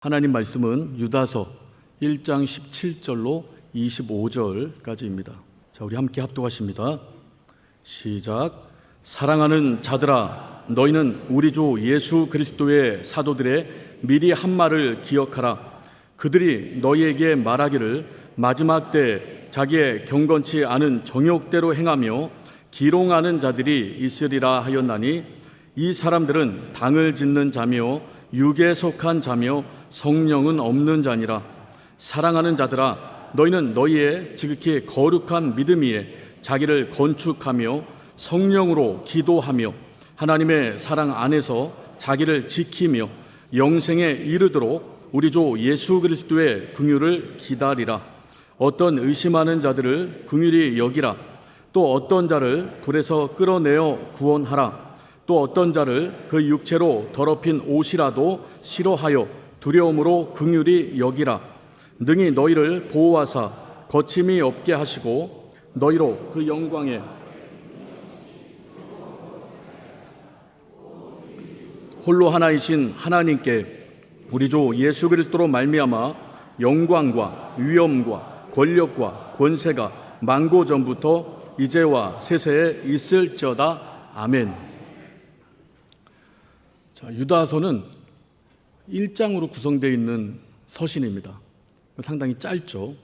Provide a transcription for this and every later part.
하나님 말씀은 유다서 1장 17절로 25절까지입니다. 자, 우리 함께 합독하십니다. 시작. 사랑하는 자들아, 너희는 우리 주 예수 그리스도의 사도들의 미리 한 말을 기억하라. 그들이 너희에게 말하기를 마지막 때 자기의 경건치 않은 정욕대로 행하며 기롱하는 자들이 있으리라 하였나니, 이 사람들은 당을 짓는 자며 육에 속한 자며 성령은 없는 자니라. 사랑하는 자들아, 너희는 너희의 지극히 거룩한 믿음 위에 자기를 건축하며 성령으로 기도하며 하나님의 사랑 안에서 자기를 지키며 영생에 이르도록 우리 주 예수 그리스도의 긍휼을 기다리라. 어떤 의심하는 자들을 긍휼히 여기라. 또 어떤 자를 불에서 끌어내어 구원하라. 또 어떤 자를 그 육체로 더럽힌 옷이라도 싫어하여 두려움으로 긍휼히 여기라. 능히 너희를 보호하사 거침이 없게 하시고 너희로 그 영광에 홀로 하나이신 하나님께 우리 주 예수 그리스도로 말미암아 영광과 위엄과 권력과 권세가 만고 전부터 이제와 세세에 있을지어다. 아멘. 자, 유다서는 1장으로 구성되어 있는 서신입니다. 상당히 짧죠.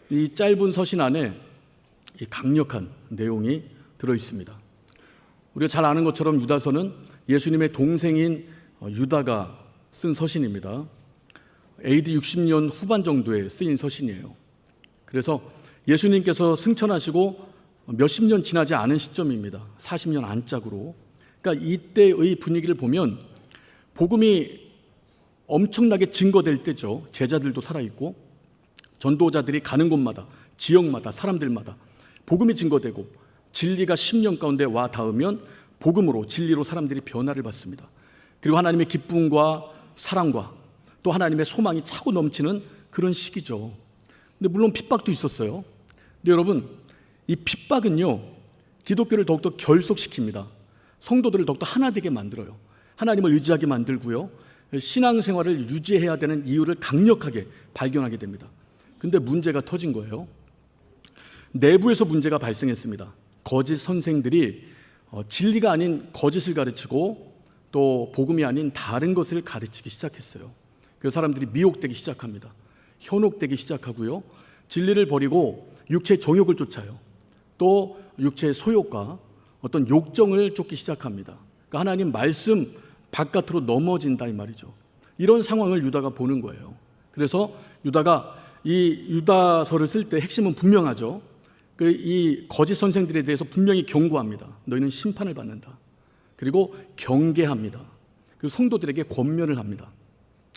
이 짧은 서신 안에 이 강력한 내용이 들어 있습니다. 우리가 잘 아는 것처럼 유다서는 예수님의 동생인 유다가 쓴 서신입니다. AD 60년 후반 정도에 쓰인 서신이에요. 그래서 예수님께서 승천하시고 몇십 년 지나지 않은 시점입니다. 40년 안짝으로. 그러니까 이때의 분위기를 보면 복음이 엄청나게 증거될 때죠. 제자들도 살아있고 전도자들이 가는 곳마다, 지역마다, 사람들마다 복음이 증거되고 진리가 10년 가운데 와 닿으면 복음으로, 진리로 사람들이 변화를 받습니다. 그리고 하나님의 기쁨과 사랑과 또 하나님의 소망이 차고 넘치는 그런 시기죠. 근데 물론 핍박도 있었어요. 근데 여러분, 이 핍박은요, 기독교를 더욱더 결속시킵니다. 성도들을 더욱더 하나 되게 만들어요. 하나님을 의지하게 만들고요, 신앙생활을 유지해야 되는 이유를 강력하게 발견하게 됩니다. 근데 문제가 터진 거예요. 내부에서 문제가 발생했습니다. 거짓 선생들이 진리가 아닌 거짓을 가르치고 또 복음이 아닌 다른 것을 가르치기 시작했어요. 그 사람들이 미혹되기 시작합니다. 현혹되기 시작하고요, 진리를 버리고 육체의 정욕을 쫓아요. 또 육체의 소욕과 어떤 욕정을 쫓기 시작합니다. 그러니까 하나님 말씀 바깥으로 넘어진다 이 말이죠. 이런 상황을 유다가 보는 거예요. 그래서 유다가 이 유다서를 쓸 때 핵심은 분명하죠. 이 거짓 선생들에 대해서 분명히 경고합니다. 너희는 심판을 받는다. 그리고 경계합니다. 그리고 성도들에게 권면을 합니다.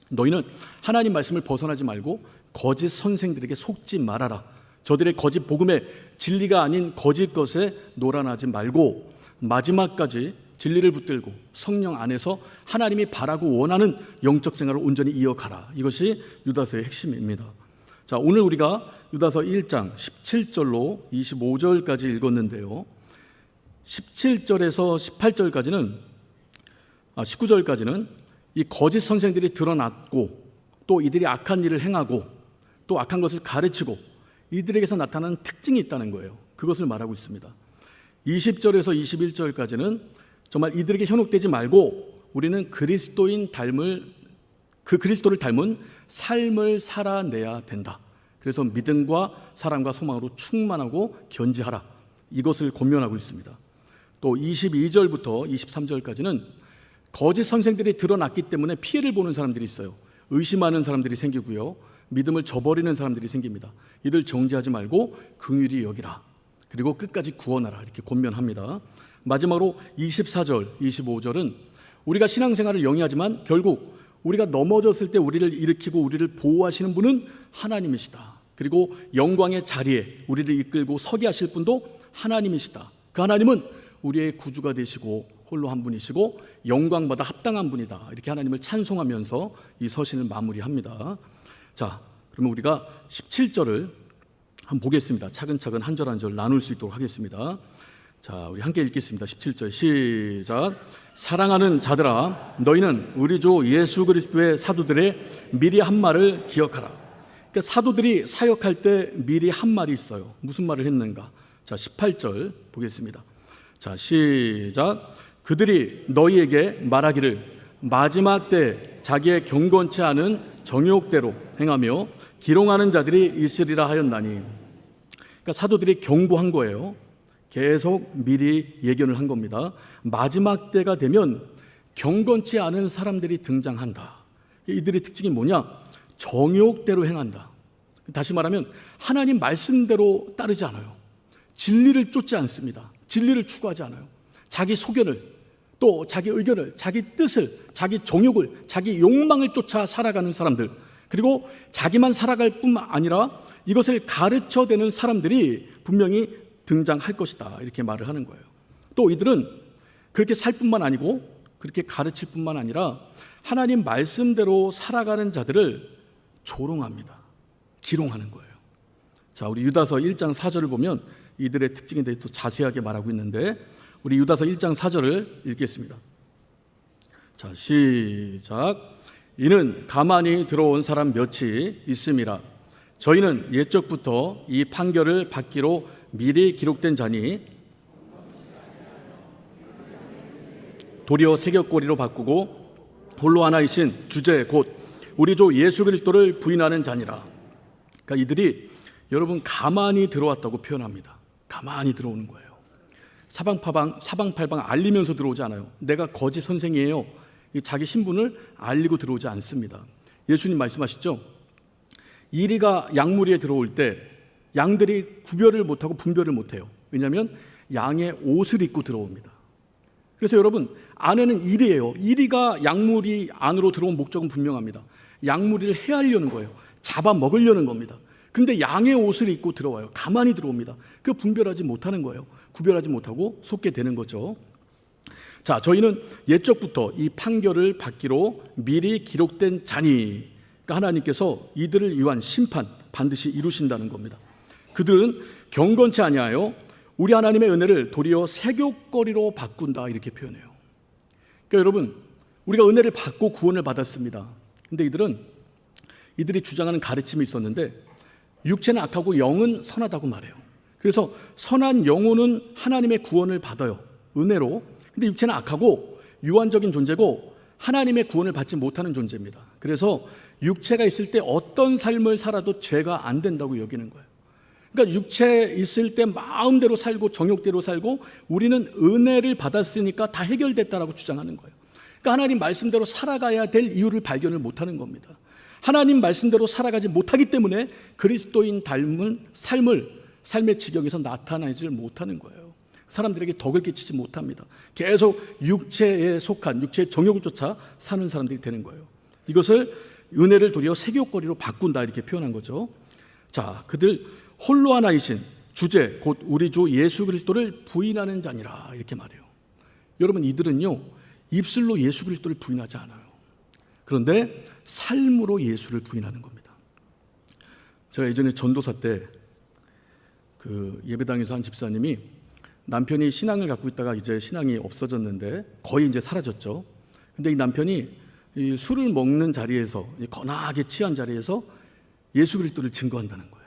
너희는 하나님 말씀을 벗어나지 말고 거짓 선생들에게 속지 말아라. 저들의 거짓 복음에 진리가 아닌 거짓 것에 놀아나지 말고 마지막까지 진리를 붙들고 성령 안에서 하나님이 바라고 원하는 영적 생활을 온전히 이어가라. 이것이 유다서의 핵심입니다. 자, 오늘 우리가 유다서 1장 17절로 25절까지 읽었는데요, 17절에서 18절까지는 19절까지는 이 거짓 선생들이 드러났고 또 이들이 악한 일을 행하고 또 악한 것을 가르치고 이들에게서 나타나는 특징이 있다는 거예요. 그것을 말하고 있습니다. 20절에서 21절까지는 정말 이들에게 현혹되지 말고 우리는 그리스도를 닮은 삶을 살아내야 된다. 그래서 믿음과 사랑과 소망으로 충만하고 견지하라. 이것을 권면하고 있습니다. 또 22절부터 23절까지는 거짓 선생들이 드러났기 때문에 피해를 보는 사람들이 있어요. 의심하는 사람들이 생기고요, 믿음을 저버리는 사람들이 생깁니다. 이들 정죄하지 말고 긍휼히 여기라. 그리고 끝까지 구원하라. 이렇게 권면합니다. 마지막으로 24절, 25절은 우리가 신앙생활을 영위하지만 결국 우리가 넘어졌을 때 우리를 일으키고 우리를 보호하시는 분은 하나님이시다. 그리고 영광의 자리에 우리를 이끌고 서게 하실 분도 하나님이시다. 그 하나님은 우리의 구주가 되시고 홀로 한 분이시고 영광받아 합당한 분이다. 이렇게 하나님을 찬송하면서 이 서신을 마무리합니다. 자, 그러면 우리가 17절을 한번 보겠습니다. 차근차근 한 절 한 절 나눌 수 있도록 하겠습니다. 자, 우리 함께 읽겠습니다. 17절 시작. 사랑하는 자들아, 너희는 우리 주 예수 그리스도의 사도들의 미리 한 말을 기억하라. 그러니까 사도들이 사역할 때 미리 한 말이 있어요. 무슨 말을 했는가? 자, 18절 보겠습니다. 자, 시작. 그들이 너희에게 말하기를 마지막 때 자기의 경건치 않은 정욕대로 행하며 기롱하는 자들이 있으리라 하였나니. 그러니까 사도들이 경고한 거예요. 계속 미리 예견을 한 겁니다. 마지막 때가 되면 경건치 않은 사람들이 등장한다. 이들의 특징이 뭐냐? 정욕대로 행한다. 다시 말하면 하나님 말씀대로 따르지 않아요. 진리를 쫓지 않습니다. 진리를 추구하지 않아요. 자기 소견을, 또 자기 의견을, 자기 뜻을, 자기 정욕을, 자기 욕망을 쫓아 살아가는 사람들, 그리고 자기만 살아갈 뿐만 아니라 이것을 가르쳐대는 사람들이 분명히 등장할 것이다, 이렇게 말을 하는 거예요. 또 이들은 그렇게 살 뿐만 아니고 그렇게 가르칠 뿐만 아니라 하나님 말씀대로 살아가는 자들을 조롱합니다. 기롱하는 거예요. 자, 우리 유다서 1장 4절을 보면 이들의 특징에 대해서 자세하게 말하고 있는데, 우리 유다서 1장 4절을 읽겠습니다. 자, 시작. 이는 가만히 들어온 사람 몇이 있음이라. 저희는 옛적부터 이 판결을 받기로 미리 기록된 자니 도리어 새벽거리로 바꾸고 홀로 하나이신 주제 곧 우리 주 예수 그리스도를 부인하는 자니라. 그러니까 이들이 여러분 가만히 들어왔다고 표현합니다. 가만히 들어오는 거예요. 사방팔방 알리면서 들어오지 않아요. 내가 거짓 선생이에요. 자기 신분을 알리고 들어오지 않습니다. 예수님 말씀하시죠. 이리가 양무리에 들어올 때 양들이 구별을 못하고 분별을 못해요. 왜냐하면 양의 옷을 입고 들어옵니다. 그래서 여러분, 안에는 이리예요. 이리가 양무리 안으로 들어온 목적은 분명합니다. 양무리를 해하려는 거예요. 잡아먹으려는 겁니다. 근데 양의 옷을 입고 들어와요. 가만히 들어옵니다. 그 분별하지 못하는 거예요. 구별하지 못하고 속게 되는 거죠. 자, 저희는 옛적부터 이 판결을 받기로 미리 기록된 자니, 그러니까 하나님께서 이들을 위한 심판 반드시 이루신다는 겁니다. 그들은 경건치 아니하여 우리 하나님의 은혜를 도리어 색욕거리로 바꾼다, 이렇게 표현해요. 그러니까 여러분, 우리가 은혜를 받고 구원을 받았습니다. 근데 이들이 주장하는 가르침이 있었는데, 육체는 악하고 영은 선하다고 말해요. 그래서 선한 영혼은 하나님의 구원을 받아요, 은혜로. 근데 육체는 악하고 유한적인 존재고 하나님의 구원을 받지 못하는 존재입니다. 그래서 육체가 있을 때 어떤 삶을 살아도 죄가 안 된다고 여기는 거예요. 그러니까 육체에 있을 때 마음대로 살고 정욕대로 살고 우리는 은혜를 받았으니까 다 해결됐다라고 주장하는 거예요. 그러니까 하나님 말씀대로 살아가야 될 이유를 발견을 못하는 겁니다. 하나님 말씀대로 살아가지 못하기 때문에 그리스도인 닮은 삶의 지경에서 나타나지 못하는 거예요. 사람들에게 덕을 끼치지 못합니다. 계속 육체에 속한 육체의 정욕을 쫓아 사는 사람들이 되는 거예요. 이것을 은혜를 도리어 색욕거리로 바꾼다, 이렇게 표현한 거죠. 자, 그들 홀로 하나이신 주제 곧 우리 주 예수 그리스도를 부인하는 자니라, 이렇게 말해요. 여러분, 이들은요 입술로 예수 그리스도를 부인하지 않아요. 그런데 삶으로 예수를 부인하는 겁니다. 제가 예전에 전도사 때 그 예배당에서 한 집사님이 남편이 신앙을 갖고 있다가 이제 신앙이 없어졌는데 거의 이제 사라졌죠. 근데 이 남편이 이 술을 먹는 자리에서, 거나하게 취한 자리에서 예수 그리스도를 증거한다는 거예요.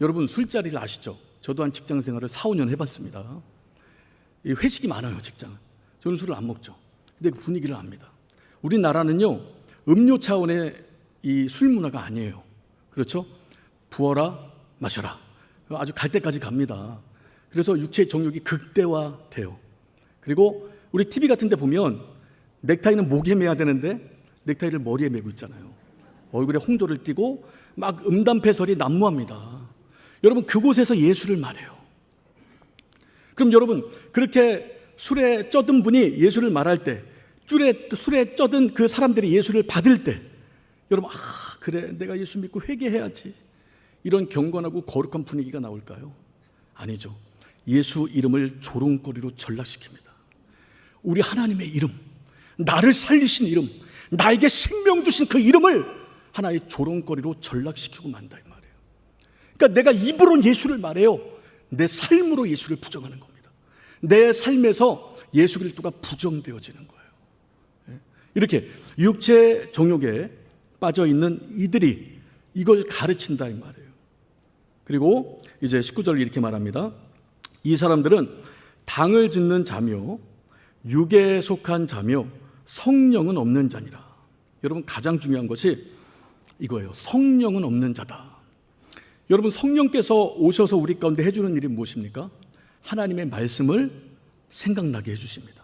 여러분, 술자리를 아시죠? 저도 한 직장 생활을 4, 5년 해봤습니다. 이 회식이 많아요, 직장은. 저는 술을 안 먹죠. 근데 그 분위기를 압니다. 우리나라는요 음료 차원의 이 술 문화가 아니에요. 그렇죠? 부어라 마셔라, 아주 갈 때까지 갑니다. 그래서 육체의 정욕이 극대화돼요. 그리고 우리 TV 같은 데 보면 넥타이는 목에 매야 되는데 넥타이를 머리에 매고 있잖아요. 얼굴에 홍조를 띠고 막 음담패설이 난무합니다. 여러분, 그곳에서 예수를 말해요. 그럼 여러분, 그렇게 술에 쩌든 분이 예수를 말할 때, 술에 쩌든 그 사람들이 예수를 받을 때, 여러분, 그래, 내가 예수 믿고 회개해야지, 이런 경건하고 거룩한 분위기가 나올까요? 아니죠. 예수 이름을 조롱거리로 전락시킵니다. 우리 하나님의 이름, 나를 살리신 이름, 나에게 생명 주신 그 이름을 하나의 조롱거리로 전락시키고 만다, 이 말이에요. 그러니까 내가 입으로 예수를 말해요. 내 삶으로 예수를 부정하는 겁니다. 내 삶에서 예수 그리스도가 부정되어지는 거예요. 이렇게 육체 정욕에 빠져 있는 이들이 이걸 가르친다 이 말이에요. 그리고 이제 19절 이렇게 말합니다. 이 사람들은 당을 짓는 자며 육에 속한 자며 성령은 없는 자니라. 여러분, 가장 중요한 것이 이거예요. 성령은 없는 자다. 여러분, 성령께서 오셔서 우리 가운데 해주는 일이 무엇입니까? 하나님의 말씀을 생각나게 해주십니다.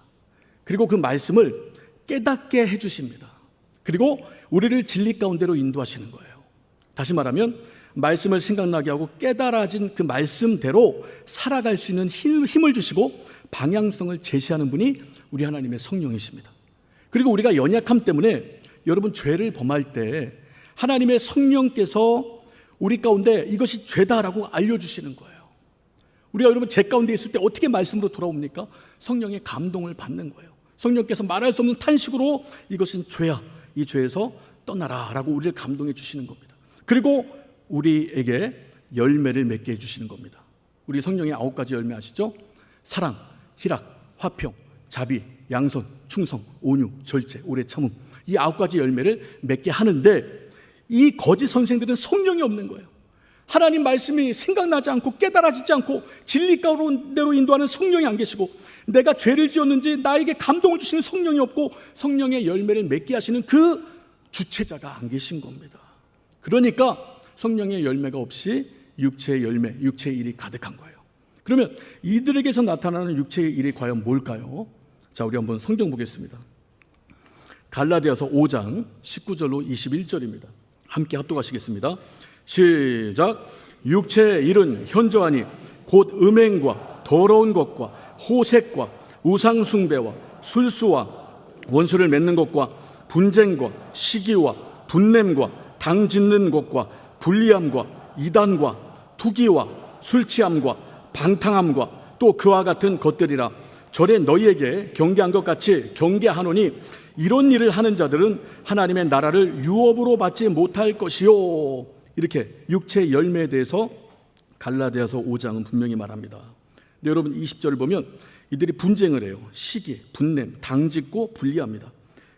그리고 그 말씀을 깨닫게 해주십니다. 그리고 우리를 진리 가운데로 인도하시는 거예요. 다시 말하면 말씀을 생각나게 하고 깨달아진 그 말씀대로 살아갈 수 있는 힘을 주시고 방향성을 제시하는 분이 우리 하나님의 성령이십니다. 그리고 우리가 연약함 때문에 여러분, 죄를 범할 때 하나님의 성령께서 우리 가운데 이것이 죄다라고 알려주시는 거예요. 우리가 여러분 죄 가운데 있을 때 어떻게 말씀으로 돌아옵니까? 성령의 감동을 받는 거예요. 성령께서 말할 수 없는 탄식으로 이것은 죄야, 이 죄에서 떠나라 라고 우리를 감동해 주시는 겁니다. 그리고 우리에게 열매를 맺게 해주시는 겁니다. 우리 성령의 9가지 열매 아시죠? 사랑, 희락, 화평, 자비, 양선, 충성, 온유, 절제, 오래 참음, 이 9가지 열매를 맺게 하는데 이 거짓 선생들은 성령이 없는 거예요. 하나님 말씀이 생각나지 않고 깨달아지지 않고 진리 가운데로 인도하는 성령이 안 계시고 내가 죄를 지었는지 나에게 감동을 주시는 성령이 없고 성령의 열매를 맺게 하시는 그 주체자가 안 계신 겁니다. 그러니까 성령의 열매가 없이 육체의 열매, 육체의 일이 가득한 거예요. 그러면 이들에게서 나타나는 육체의 일이 과연 뭘까요? 자, 우리 한번 성경 보겠습니다. 갈라디아서 5장 19절로 21절입니다. 함께 합독하시겠습니다. 시작. 육체의 일은 현저하니 곧 음행과 더러운 것과 호색과 우상숭배와 술수와 원수를 맺는 것과 분쟁과 시기와 분냄과 당 짓는 것과 불리함과 이단과 투기와 술취함과 방탕함과 또 그와 같은 것들이라. 전에 너희에게 경계한 것 같이 경계하노니 이런 일을 하는 자들은 하나님의 나라를 유업으로 받지 못할 것이요. 이렇게 육체의 열매에 대해서 갈라디아서 5장은 분명히 말합니다. 근데 여러분 20절을 보면 이들이 분쟁을 해요. 시기, 분냄, 당짓고 불리합니다.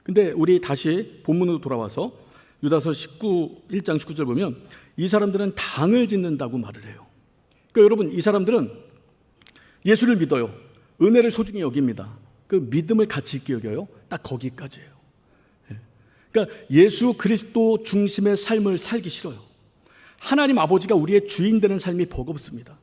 근데 우리 다시 본문으로 돌아와서 유다서 1장 19절 보면 이 사람들은 당을 짓는다고 말을 해요. 그러니까 여러분, 이 사람들은 예수를 믿어요. 은혜를 소중히 여깁니다. 그 믿음을 가치 있게 여겨요. 딱 거기까지예요. 그러니까 예수 그리스도 중심의 삶을 살기 싫어요. 하나님 아버지가 우리의 주인 되는 삶이 버겁습니다.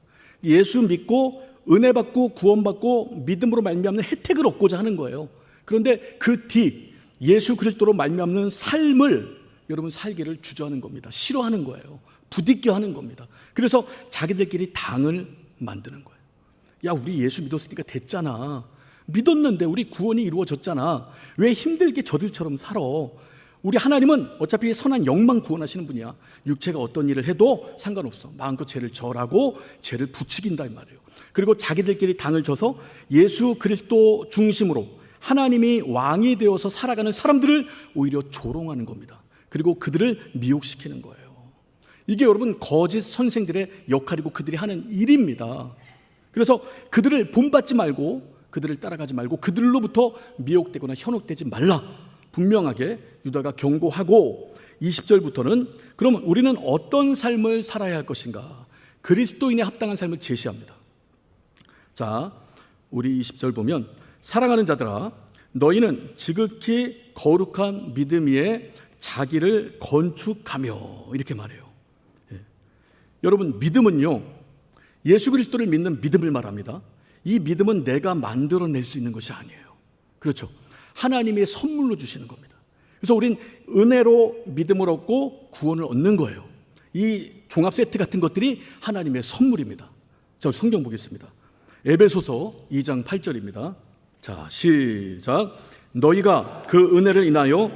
예수 믿고 은혜 받고 구원받고 믿음으로 말미암는 혜택을 얻고자 하는 거예요. 그런데 그 뒤 예수 그리스도로 말미암는 삶을 여러분 살기를 주저하는 겁니다. 싫어하는 거예요. 부딪혀 하는 겁니다. 그래서 자기들끼리 당을 만드는 거예요. 야, 우리 예수 믿었으니까 됐잖아. 믿었는데 우리 구원이 이루어졌잖아. 왜 힘들게 저들처럼 살아? 우리 하나님은 어차피 선한 영만 구원하시는 분이야. 육체가 어떤 일을 해도 상관없어. 마음껏 죄를 절하고 죄를 부추긴다 이 말이에요. 그리고 자기들끼리 당을 져서 예수 그리스도 중심으로 하나님이 왕이 되어서 살아가는 사람들을 오히려 조롱하는 겁니다. 그리고 그들을 미혹시키는 거예요. 이게 여러분 거짓 선생들의 역할이고 그들이 하는 일입니다. 그래서 그들을 본받지 말고 그들을 따라가지 말고 그들로부터 미혹되거나 현혹되지 말라. 분명하게 유다가 경고하고 20절부터는 그럼 우리는 어떤 삶을 살아야 할 것인가? 그리스도인에 합당한 삶을 제시합니다. 자, 우리 20절 보면 사랑하는 자들아 너희는 지극히 거룩한 믿음 위에 자기를 건축하며 이렇게 말해요. 여러분 믿음은요 예수 그리스도를 믿는 믿음을 말합니다. 이 믿음은 내가 만들어낼 수 있는 것이 아니에요. 그렇죠. 하나님의 선물로 주시는 겁니다. 그래서 우린 은혜로 믿음을 얻고 구원을 얻는 거예요. 이 종합 세트 같은 것들이 하나님의 선물입니다. 자, 성경 보겠습니다. 에베소서 2장 8절입니다. 자, 시작. 너희가 그 은혜를 인하여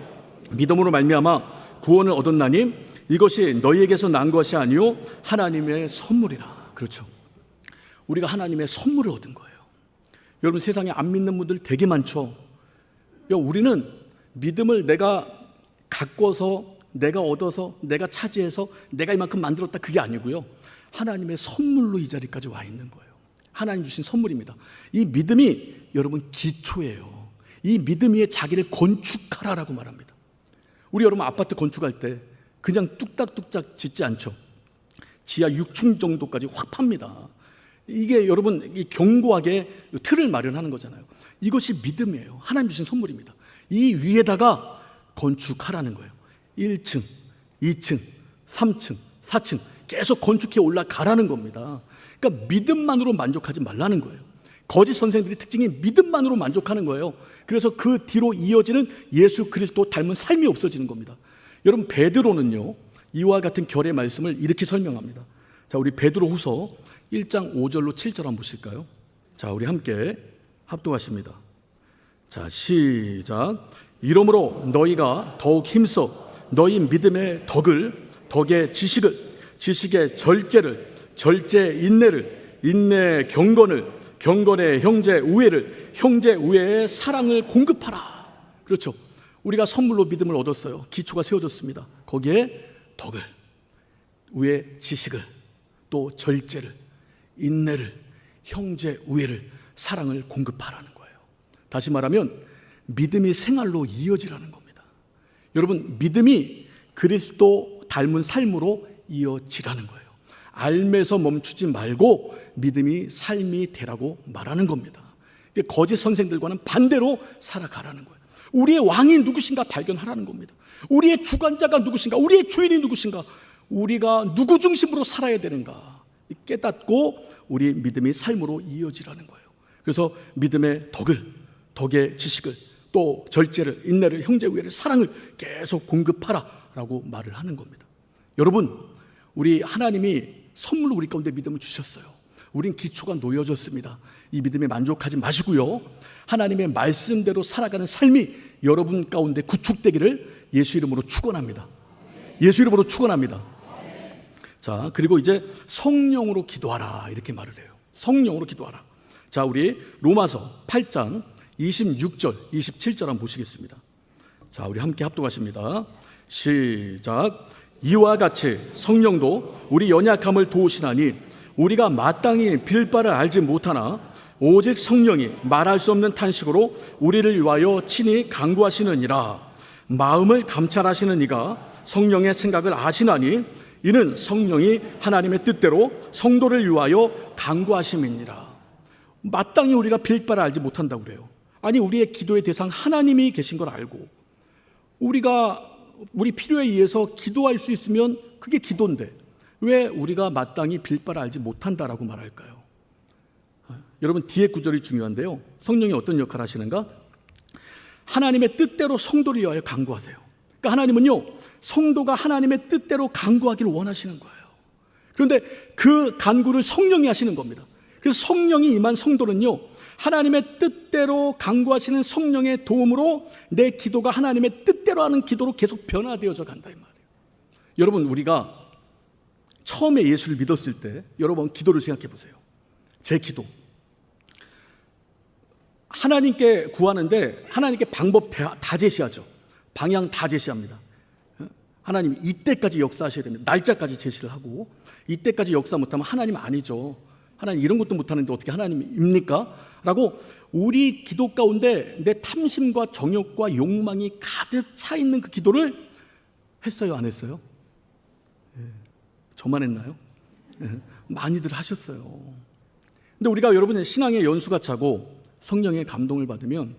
믿음으로 말미암아 구원을 얻었나니 이것이 너희에게서 난 것이 아니요 하나님의 선물이라. 그렇죠. 우리가 하나님의 선물을 얻은 거예요. 여러분 세상에 안 믿는 분들 되게 많죠. 우리는 믿음을 내가 가꿔서 내가 얻어서 내가 차지해서 내가 이만큼 만들었다 그게 아니고요. 하나님의 선물로 이 자리까지 와 있는 거예요. 하나님 주신 선물입니다. 이 믿음이 여러분 기초예요. 이 믿음 위에 자기를 건축하라라고 말합니다. 우리 여러분 아파트 건축할 때 그냥 뚝딱뚝딱 짓지 않죠. 지하 6층 정도까지 확 팝니다. 이게 여러분 견고하게 틀을 마련하는 거잖아요. 이것이 믿음이에요. 하나님 주신 선물입니다. 이 위에다가 건축하라는 거예요. 1층, 2층, 3층, 4층 계속 건축해 올라가라는 겁니다. 그러니까 믿음만으로 만족하지 말라는 거예요. 거짓 선생들의 특징이 믿음만으로 만족하는 거예요. 그래서 그 뒤로 이어지는 예수 그리스도 닮은 삶이 없어지는 겁니다. 여러분 베드로는요 이와 같은 결의 말씀을 이렇게 설명합니다. 자, 우리 베드로후서 1장 5절로 7절 한번 보실까요? 자, 우리 함께 합독하십니다. 자, 시작. 이러므로 너희가 더욱 힘써 너희 믿음의 덕을, 덕의 지식을, 지식의 절제를, 절제 인내를, 인내 경건을, 경건의 형제 우애를, 형제 우애의 사랑을 공급하라. 그렇죠. 우리가 선물로 믿음을 얻었어요. 기초가 세워졌습니다. 거기에 덕을, 우애 지식을, 또 절제를, 인내를, 형제 우애를, 사랑을 공급하라는 거예요. 다시 말하면 믿음이 생활로 이어지라는 겁니다. 여러분 믿음이 그리스도 닮은 삶으로 이어지라는 거예요. 알면서 멈추지 말고 믿음이 삶이 되라고 말하는 겁니다. 거짓 선생들과는 반대로 살아가라는 거예요. 우리의 왕이 누구신가 발견하라는 겁니다. 우리의 주관자가 누구신가, 우리의 주인이 누구신가, 우리가 누구 중심으로 살아야 되는가 깨닫고 우리 믿음이 삶으로 이어지라는 거예요. 그래서 믿음의 덕을, 덕의 지식을, 또 절제를, 인내를, 형제 우애를, 사랑을 계속 공급하라라고 말을 하는 겁니다. 여러분, 우리 하나님이 선물로 우리 가운데 믿음을 주셨어요. 우린 기초가 놓여졌습니다. 이 믿음에 만족하지 마시고요, 하나님의 말씀대로 살아가는 삶이 여러분 가운데 구축되기를 예수 이름으로 축원합니다. 예수 이름으로 축원합니다. 자, 그리고 이제 성령으로 기도하라 이렇게 말을 해요. 성령으로 기도하라. 자, 우리 로마서 8장 26절, 27절 한번 보시겠습니다. 자, 우리 함께 합독하십니다. 시작. 이와 같이 성령도 우리 연약함을 도우시나니 우리가 마땅히 빌 바를 알지 못하나 오직 성령이 말할 수 없는 탄식으로 우리를 위하여 친히 간구하시느니라. 마음을 감찰하시는 이가 성령의 생각을 아시나니 이는 성령이 하나님의 뜻대로 성도를 위하여 간구하심이니라. 마땅히 우리가 빌 바를 알지 못한다고 그래요. 아니, 우리의 기도의 대상 하나님이 계신 걸 알고 우리가 우리 필요에 의해서 기도할 수 있으면 그게 기도인데 왜 우리가 마땅히 빌 바를 알지 못한다라고 말할까요? 여러분, 뒤에 구절이 중요한데요, 성령이 어떤 역할을 하시는가? 하나님의 뜻대로 성도를 위하여 간구하세요. 그러니까 하나님은요, 성도가 하나님의 뜻대로 간구하기를 원하시는 거예요. 그런데 그 간구를 성령이 하시는 겁니다. 그래서 성령이 임한 성도는요, 하나님의 뜻대로 간구하시는 성령의 도움으로 내 기도가 하나님의 뜻대로 하는 기도로 계속 변화되어져 간다 이 말이에요. 여러분, 우리가 처음에 예수를 믿었을 때 여러분 기도를 생각해 보세요. 제 기도, 하나님께 구하는데 하나님께 방법 다 제시하죠. 방향 다 제시합니다. 하나님 이때까지 역사하셔야 됩니다. 날짜까지 제시를 하고, 이때까지 역사 못하면 하나님 아니죠. 하나님 이런 것도 못하는데 어떻게 하나님입니까? 라고 우리 기도 가운데 내 탐심과 정욕과 욕망이 가득 차 있는 그 기도를 했어요, 안 했어요? 저만 했나요? 많이들 하셨어요. 근데 우리가 여러분의 신앙의 연수가 차고 성령의 감동을 받으면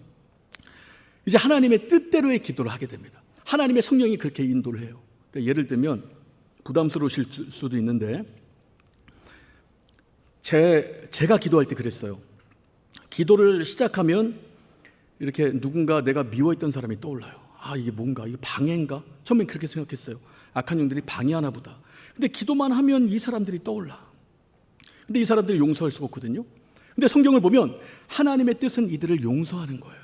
이제 하나님의 뜻대로의 기도를 하게 됩니다. 하나님의 성령이 그렇게 인도를 해요. 그러니까 예를 들면 부담스러우실 수도 있는데 제가 기도할 때 그랬어요. 기도를 시작하면 이렇게 누군가 내가 미워했던 사람이 떠올라요. 아, 이게 뭔가, 이게 방해인가? 처음엔 그렇게 생각했어요. 악한 영들이 방해하나 보다. 근데 기도만 하면 이 사람들이 떠올라. 근데 이 사람들이 용서할 수가 없거든요. 근데 성경을 보면 하나님의 뜻은 이들을 용서하는 거예요.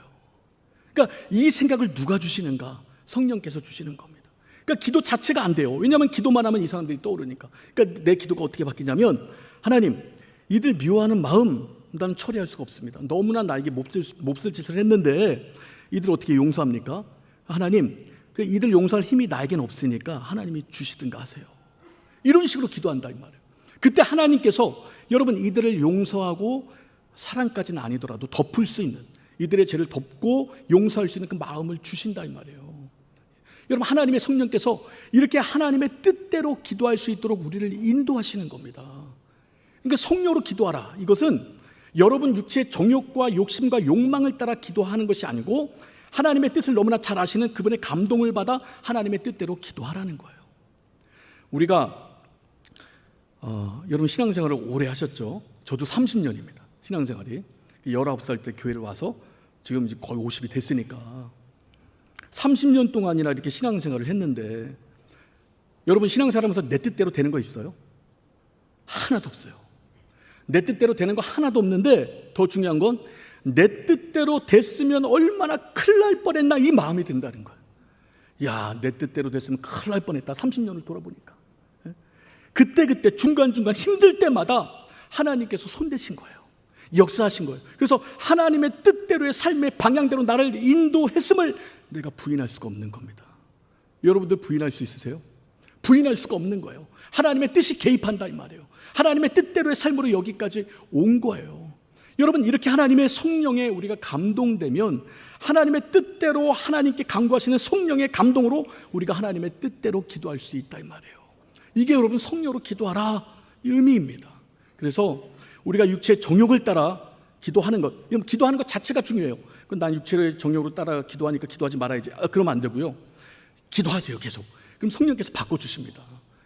그러니까 이 생각을 누가 주시는가? 성령께서 주시는 겁니다. 그러니까 기도 자체가 안 돼요. 왜냐하면 기도만 하면 이 사람들이 떠오르니까. 그러니까 내 기도가 어떻게 바뀌냐면, 하나님, 이들 미워하는 마음 나는 처리할 수가 없습니다. 너무나 나에게 몹쓸 짓을 했는데 이들 어떻게 용서합니까? 하나님, 이들 용서할 힘이 나에겐 없으니까 하나님이 주시든가 하세요. 이런 식으로 기도한다 이 말이에요. 그때 하나님께서 여러분 이들을 용서하고 사랑까지는 아니더라도 덮을 수 있는, 이들의 죄를 덮고 용서할 수 있는 그 마음을 주신다 이 말이에요. 여러분 하나님의 성령께서 이렇게 하나님의 뜻대로 기도할 수 있도록 우리를 인도하시는 겁니다. 그러니까 성령으로 기도하라. 이것은 여러분 육체의 정욕과 욕심과 욕망을 따라 기도하는 것이 아니고 하나님의 뜻을 너무나 잘 아시는 그분의 감동을 받아 하나님의 뜻대로 기도하라는 거예요. 우리가 여러분 신앙생활을 오래 하셨죠? 저도 30년입니다. 신앙생활이 19살 때 교회를 와서 지금 이제 거의 50이 됐으니까 30년 동안이나 이렇게 신앙생활을 했는데 여러분 신앙생활하면서 내 뜻대로 되는 거 있어요? 하나도 없어요. 내 뜻대로 되는 거 하나도 없는데 더 중요한 건 내 뜻대로 됐으면 얼마나 큰일 날 뻔했나 이 마음이 든다는 거예요. 야, 내 뜻대로 됐으면 큰일 날 뻔했다. 30년을 돌아보니까. 그때 중간중간 힘들 때마다 하나님께서 손대신 거예요. 역사하신 거예요. 그래서 하나님의 뜻대로의 삶의 방향대로 나를 인도했음을 내가 부인할 수가 없는 겁니다. 여러분들 부인할 수 있으세요? 부인할 수가 없는 거예요. 하나님의 뜻이 개입한다 이 말이에요. 하나님의 뜻대로의 삶으로 여기까지 온 거예요. 여러분 이렇게 하나님의 성령에 우리가 감동되면 하나님의 뜻대로 하나님께 간구하시는 성령의 감동으로 우리가 하나님의 뜻대로 기도할 수 있다 이 말이에요. 이게 여러분 성령으로 기도하라 이 의미입니다. 그래서 우리가 육체의 정욕을 따라 기도하는 것, 기도하는 것 자체가 중요해요. 난 육체의 정욕으로 따라 기도하니까 기도하지 말아야지. 그러면 안 되고요. 기도하세요 계속. 그럼 성령께서 바꿔주십니다.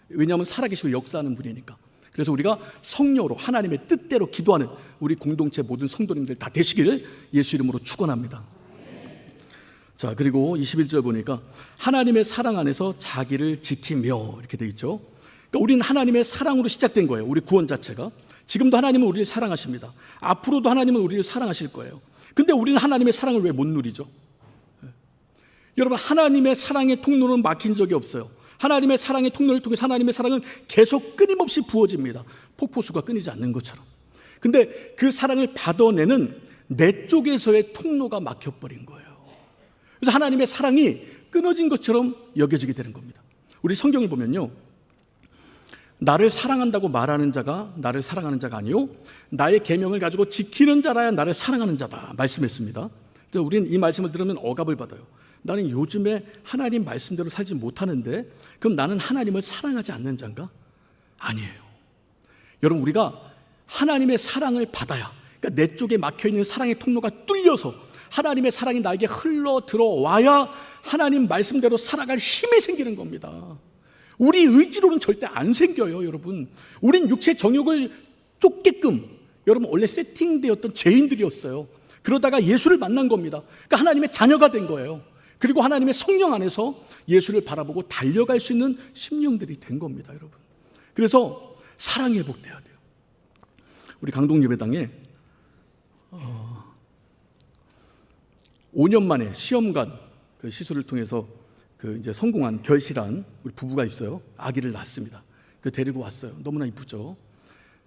왜냐하면 살아계시고 역사하는 분이니까. 그래서 우리가 성령으로 하나님의 뜻대로 기도하는 우리 공동체 모든 성도님들 다 되시기를 예수 이름으로 축원합니다. 자, 그리고 21절 보니까 하나님의 사랑 안에서 자기를 지키며 이렇게 돼 있죠. 그러니까 우리는 하나님의 사랑으로 시작된 거예요. 우리 구원 자체가. 지금도 하나님은 우리를 사랑하십니다. 앞으로도 하나님은 우리를 사랑하실 거예요. 근데 우리는 하나님의 사랑을 왜 못 누리죠? 여러분 하나님의 사랑의 통로는 막힌 적이 없어요. 하나님의 사랑의 통로를 통해서 하나님의 사랑은 계속 끊임없이 부어집니다. 폭포수가 끊이지 않는 것처럼. 근데 그 사랑을 받아내는 내 쪽에서의 통로가 막혀버린 거예요. 그래서 하나님의 사랑이 끊어진 것처럼 여겨지게 되는 겁니다. 우리 성경을 보면요, 나를 사랑한다고 말하는 자가 나를 사랑하는 자가 아니요 나의 계명을 가지고 지키는 자라야 나를 사랑하는 자다 말씀했습니다. 우리는 이 말씀을 들으면 억압을 받아요. 나는 요즘에 하나님 말씀대로 살지 못하는데 그럼 나는 하나님을 사랑하지 않는 자인가? 아니에요. 여러분 우리가 하나님의 사랑을 받아야, 그러니까 내 쪽에 막혀있는 사랑의 통로가 뚫려서 하나님의 사랑이 나에게 흘러 들어와야 하나님 말씀대로 살아갈 힘이 생기는 겁니다. 우리 의지로는 절대 안 생겨요. 여러분 우린 육체 정욕을 쫓게끔 여러분 원래 세팅되었던 죄인들이었어요. 그러다가 예수를 만난 겁니다. 그러니까 하나님의 자녀가 된 거예요. 그리고 하나님의 성령 안에서 예수를 바라보고 달려갈 수 있는 심령들이 된 겁니다, 여러분. 그래서 사랑이 회복돼야 돼요. 우리 강동예배당에 5년 만에 시험관 그 시술을 통해서 그 이제 성공한 결실한 우리 부부가 있어요. 아기를 낳습니다. 그 데리고 왔어요. 너무나 이쁘죠.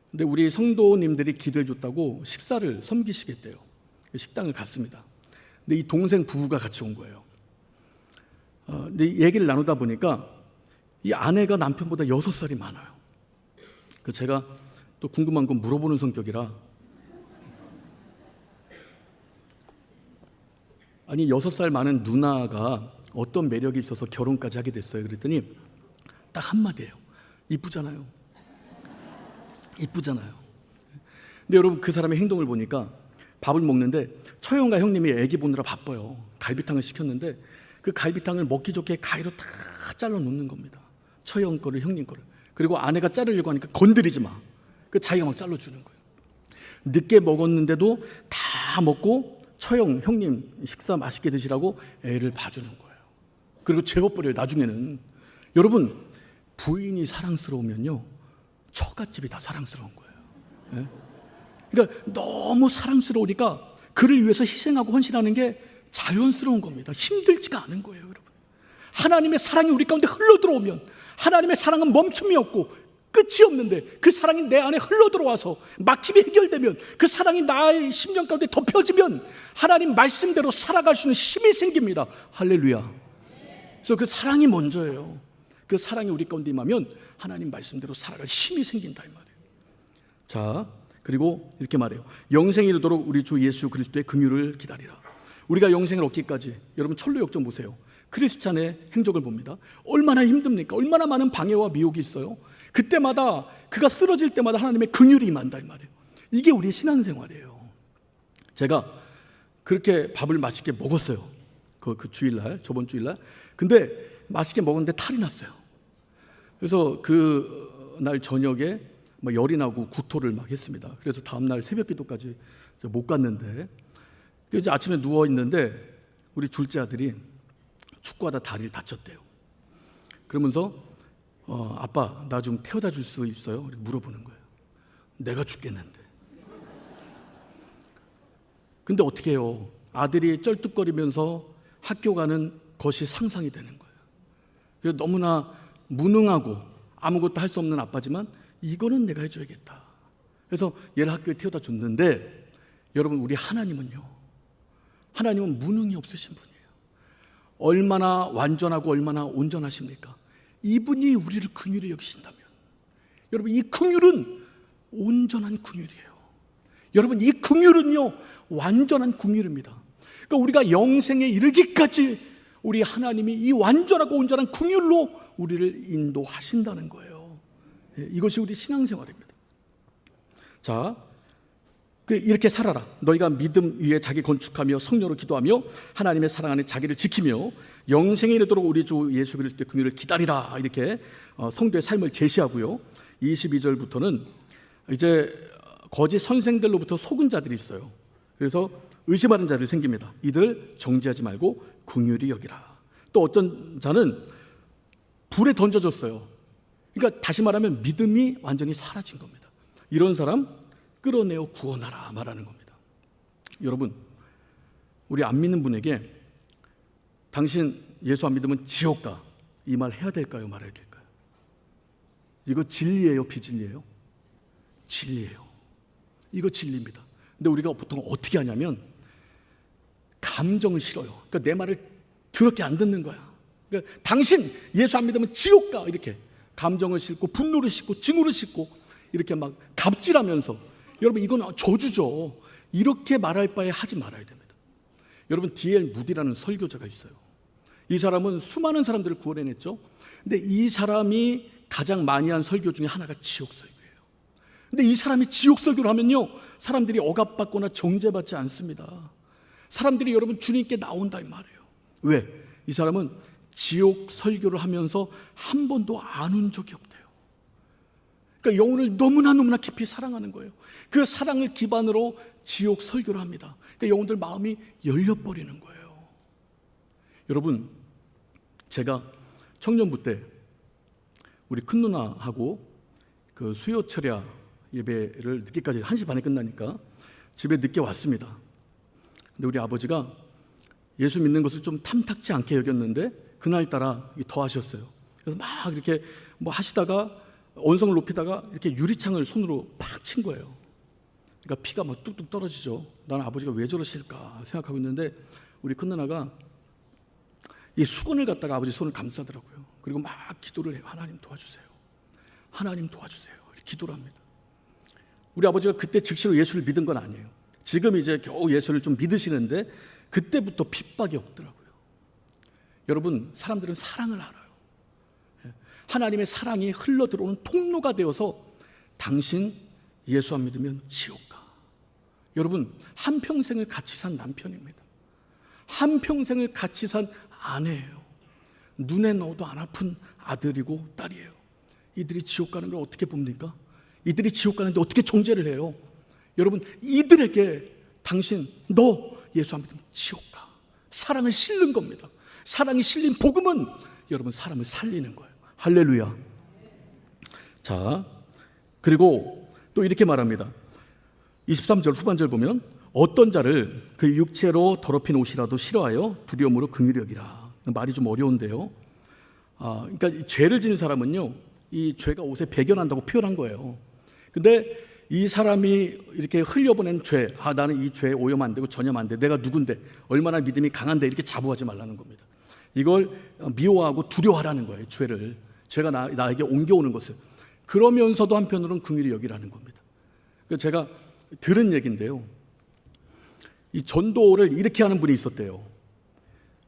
근데 우리 성도님들이 기도해 줬다고 식사를 섬기시겠대요. 식당을 갔습니다. 근데 이 동생 부부가 같이 온 거예요. 근데 얘기를 나누다 보니까 이 아내가 남편보다 6살이 많아요. 그 제가 또 궁금한 건 물어보는 성격이라, 아니 6살 많은 누나가 어떤 매력이 있어서 결혼까지 하게 됐어요. 그랬더니 딱 한마디예요. 이쁘잖아요. 이쁘잖아요. 근데 여러분 그 사람의 행동을 보니까 밥을 먹는데 처형과 형님이 애기 보느라 바빠요. 갈비탕을 시켰는데 그 갈비탕을 먹기 좋게 가위로 다 잘라 놓는 겁니다. 처형 거를 형님 거를. 그리고 아내가 자르려고 하니까 건드리지 마. 그 자기가 막 잘라주는 거예요. 늦게 먹었는데도 다 먹고 처형 형님 식사 맛있게 드시라고 애를 봐주는 거예요. 그리고 재워버려요. 나중에는. 여러분 부인이 사랑스러우면요 처갓집이 다 사랑스러운 거예요. 네? 그러니까 너무 사랑스러우니까 그를 위해서 희생하고 헌신하는 게 자연스러운 겁니다. 힘들지가 않은 거예요, 여러분. 하나님의 사랑이 우리 가운데 흘러 들어오면, 하나님의 사랑은 멈춤이 없고 끝이 없는데 그 사랑이 내 안에 흘러 들어와서 막힘이 해결되면, 그 사랑이 나의 심령 가운데 덮여지면 하나님 말씀대로 살아갈 수 있는 힘이 생깁니다. 할렐루야. 그래서 그 사랑이 먼저예요. 그 사랑이 우리 가운데 임하면 하나님 말씀대로 살아갈 힘이 생긴다 이 말이에요. 자, 그리고 이렇게 말해요. 영생이 이르도록 우리 주 예수 그리스도의 긍휼을 기다리라. 우리가 영생을 얻기까지, 여러분 철로 역정 보세요. 크리스찬의 행적을 봅니다. 얼마나 힘듭니까? 얼마나 많은 방해와 미혹이 있어요. 그때마다 그가 쓰러질 때마다 하나님의 긍휼이 임한다 이 말이에요. 이게 우리의 신앙생활이에요. 제가 그렇게 밥을 맛있게 먹었어요. 그 주일날, 저번 주일날. 근데 맛있게 먹었는데 탈이 났어요. 그래서 그 날 저녁에 막 열이 나고 구토를 막 했습니다. 그래서 다음날 새벽 기도까지 못 갔는데, 이제 아침에 누워 있는데 우리 둘째 아들이 축구하다 다리를 다쳤대요. 그러면서 아빠 나 좀 태워다 줄 수 있어요? 이렇게 물어보는 거예요. 내가 죽겠는데. 근데 어떻게 해요? 아들이 쩔뚝거리면서 학교 가는 것이 상상이 되는 거예요. 그래서 너무나 무능하고 아무것도 할 수 없는 아빠지만 이거는 내가 해줘야겠다. 그래서 얘를 학교에 태워다 줬는데, 여러분 우리 하나님은요, 하나님은 무능이 없으신 분이에요. 얼마나 완전하고 얼마나 온전하십니까? 이분이 우리를 긍휼히 여기신다면, 여러분 이 긍휼은 온전한 긍휼이에요. 여러분 이 긍휼은요 완전한 긍휼입니다. 그러니까 우리가 영생에 이르기까지 우리 하나님이 이 완전하고 온전한 긍휼로 우리를 인도하신다는 거예요. 이것이 우리 신앙생활입니다. 자, 이렇게 살아라. 너희가 믿음 위에 자기 건축하며 성령으로 기도하며 하나님의 사랑 안에 자기를 지키며 영생에 이르도록 우리 주 예수 그리스도의 긍휼을 기다리라. 이렇게 성도의 삶을 제시하고요. 22절부터는 이제 거짓 선생들로부터 속은 자들이 있어요. 그래서 의심하는 자들이 생깁니다. 이들 정죄하지 말고 긍휼히 여기라. 또 어떤 자는 불에 던져졌어요. 그러니까 다시 말하면 믿음이 완전히 사라진 겁니다. 이런 사람 끌어내어 구원하라 말하는 겁니다. 여러분, 우리 안 믿는 분에게 당신 예수 안 믿으면 지옥 가, 이 말 해야 될까요? 말아야 될까요? 이거 진리예요? 비진리예요? 진리예요. 이거 진리입니다. 근데 우리가 보통 어떻게 하냐면 감정을 실어요. 그러니까 내 말을 더럽게 안 듣는 거야. 그러니까 당신 예수 안 믿으면 지옥 가, 이렇게 감정을 싣고 분노를 싣고 증오를 싣고 이렇게 막 갑질하면서, 여러분 이건 저주죠. 이렇게 말할 바에 하지 말아야 됩니다. 여러분 D.L. 무디라는 설교자가 있어요. 이 사람은 수많은 사람들을 구원해냈죠. 근데 이 사람이 가장 많이 한 설교 중에 하나가 지옥 설교예요. 근데 이 사람이 지옥 설교를 하면요, 사람들이 억압받거나 정죄받지 않습니다. 사람들이 여러분 주님께 나온다 이 말이에요. 왜? 이 사람은 지옥 설교를 하면서 한 번도 안 운 적이 없대요. 그러니까 영혼을 너무나 깊이 사랑하는 거예요. 그 사랑을 기반으로 지옥 설교를 합니다. 그러니까 영혼들 마음이 열려버리는 거예요. 여러분, 제가 청년부 때 우리 큰 누나하고 그 수요 철야 예배를 늦게까지 1시 반에 끝나니까 집에 늦게 왔습니다. 근데 우리 아버지가 예수 믿는 것을 좀 탐탁지 않게 여겼는데 그날따라 더 하셨어요. 그래서 막 이렇게 뭐 하시다가 언성을 높이다가 이렇게 유리창을 손으로 팍 친 거예요. 그러니까 피가 막 뚝뚝 떨어지죠. 나는 아버지가 왜 저러실까 생각하고 있는데 우리 큰 누나가 이 수건을 갖다가 아버지 손을 감싸더라고요. 그리고 막 기도를 해요. 하나님 도와주세요. 하나님 도와주세요. 이렇게 기도를 합니다. 우리 아버지가 그때 즉시로 예수를 믿은 건 아니에요. 지금 이제 겨우 예수를 좀 믿으시는데 그때부터 핍박이 없더라고요. 여러분, 사람들은 사랑을 알아요. 하나님의 사랑이 흘러 들어오는 통로가 되어서 당신 예수 안 믿으면 지옥 가. 여러분, 한평생을 같이 산 남편입니다. 한평생을 같이 산 아내예요. 눈에 넣어도 안 아픈 아들이고 딸이에요. 이들이 지옥 가는 걸 어떻게 봅니까? 이들이 지옥 가는데 어떻게 정죄를 해요? 여러분, 이들에게 당신 너 예수 안 믿으면 지옥 가. 사랑을 실는 겁니다. 사랑이 실린 복음은 여러분 사람을 살리는 거예요. 할렐루야. 자, 그리고 또 이렇게 말합니다. 23절 후반절 보면 어떤 자를 그 육체로 더럽힌 옷이라도 싫어하여 두려움으로 긍휼히 여기라. 말이 좀 어려운데요. 그러니까 이 죄를 지은 사람은요, 이 죄가 옷에 배겨난다고 표현한 거예요. 근데 이 사람이 이렇게 흘려보낸 죄, 나는 이 죄에 오염 안 되고 전염 안 돼. 내가 누군데, 얼마나 믿음이 강한데, 이렇게 자부하지 말라는 겁니다. 이걸 미워하고 두려워하라는 거예요. 죄가 나에게 옮겨오는 것을. 그러면서도 한편으로는 긍휼히 여기라는 겁니다. 제가 들은 얘기인데요. 이 전도를 이렇게 하는 분이 있었대요.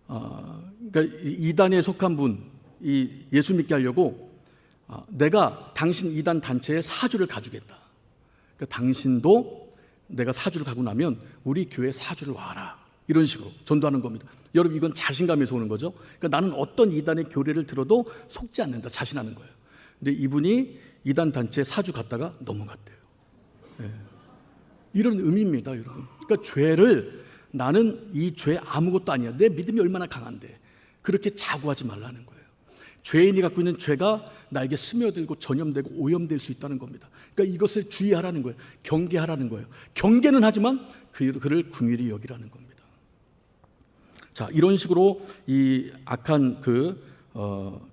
그러니까 이단에 속한 분, 이 예수 믿게 하려고 내가 당신 이단 단체에 사주를 가주겠다. 그러니까 당신도 내가 사주를 가고 나면 우리 교회 사주를 와라. 이런 식으로 전도하는 겁니다. 여러분, 이건 자신감에서 오는 거죠. 그러니까 나는 어떤 이단의 교례를 들어도 속지 않는다, 자신하는 거예요. 근데 이분이 이단 단체에 사주 갔다가 넘어갔대요. 네. 이런 의미입니다, 여러분. 그러니까 죄를, 나는 이 죄 아무것도 아니야, 내 믿음이 얼마나 강한데, 그렇게 자고하지 말라는 거예요. 죄인이 갖고 있는 죄가 나에게 스며들고 전염되고 오염될 수 있다는 겁니다. 그러니까 이것을 주의하라는 거예요. 경계하라는 거예요. 경계는 하지만 그를 긍휼히 여기라는 겁니다. 자, 이런 식으로 이 악한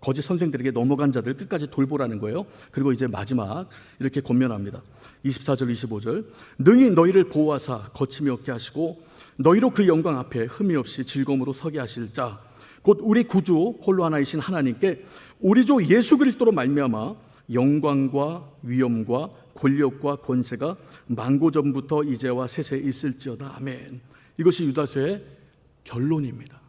거짓 선생들에게 넘어간 자들 끝까지 돌보라는 거예요. 그리고 이제 마지막 이렇게 권면합니다. 24절 25절 능히 너희를 보호하사 거침이 없게 하시고 너희로 그 영광 앞에 흠이 없이 즐거움으로 서게 하실 자 곧 우리 구주 홀로 하나이신 하나님께 우리 주 예수 그리스도로 말미암아 영광과 위엄과 권력과 권세가 만고 전부터 이제와 세세 있을지어다. 아멘. 이것이 유다서의 결론입니다.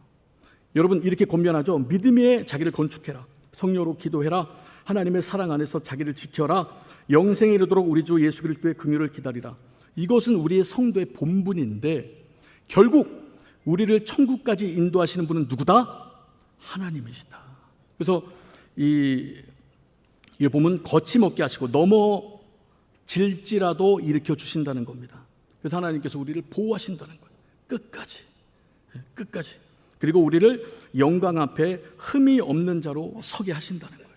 여러분, 이렇게 권면하죠. 믿음에 자기를 건축해라. 성령으로 기도해라. 하나님의 사랑 안에서 자기를 지켜라. 영생에 이르도록 우리 주 예수 그리스도의 긍휼을 기다리라. 이것은 우리의 성도의 본분인데 결국 우리를 천국까지 인도하시는 분은 누구다? 하나님이시다. 그래서 이 보면 거침없게 하시고 넘어질지라도 일으켜 주신다는 겁니다. 그래서 하나님께서 우리를 보호하신다는 거예요. 끝까지. 그리고 우리를 영광 앞에 흠이 없는 자로 서게 하신다는 거예요.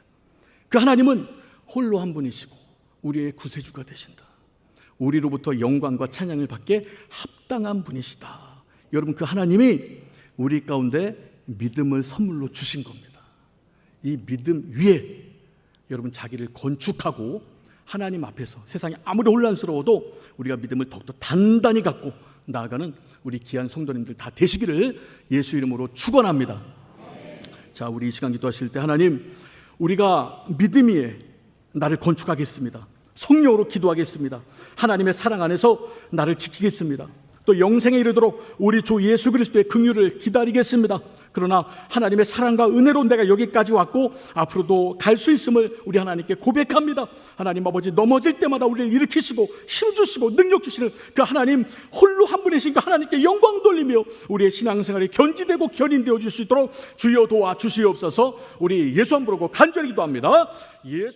그 하나님은 홀로 한 분이시고 우리의 구세주가 되신다. 우리로부터 영광과 찬양을 받게 합당한 분이시다. 여러분, 그 하나님이 우리 가운데 믿음을 선물로 주신 겁니다. 이 믿음 위에 여러분 자기를 건축하고 하나님 앞에서 세상이 아무리 혼란스러워도 우리가 믿음을 더욱더 단단히 갖고 나아가는 우리 귀한 성도님들 다 되시기를 예수 이름으로 축원합니다. 자, 우리 이 시간 기도하실 때 하나님, 우리가 믿음 위에 나를 건축하겠습니다. 성령으로 기도하겠습니다. 하나님의 사랑 안에서 나를 지키겠습니다. 또 영생에 이르도록 우리 주 예수 그리스도의 긍휼을 기다리겠습니다. 그러나 하나님의 사랑과 은혜로 내가 여기까지 왔고 앞으로도 갈 수 있음을 우리 하나님께 고백합니다. 하나님 아버지, 넘어질 때마다 우리를 일으키시고 힘주시고 능력 주시는 그 하나님, 홀로 한 분이신 그 하나님께 영광 돌리며 우리의 신앙생활이 견지되고 견인되어 줄 수 있도록 주여 도와주시옵소서. 우리 예수 한 부르고 간절히 기도합니다. 예수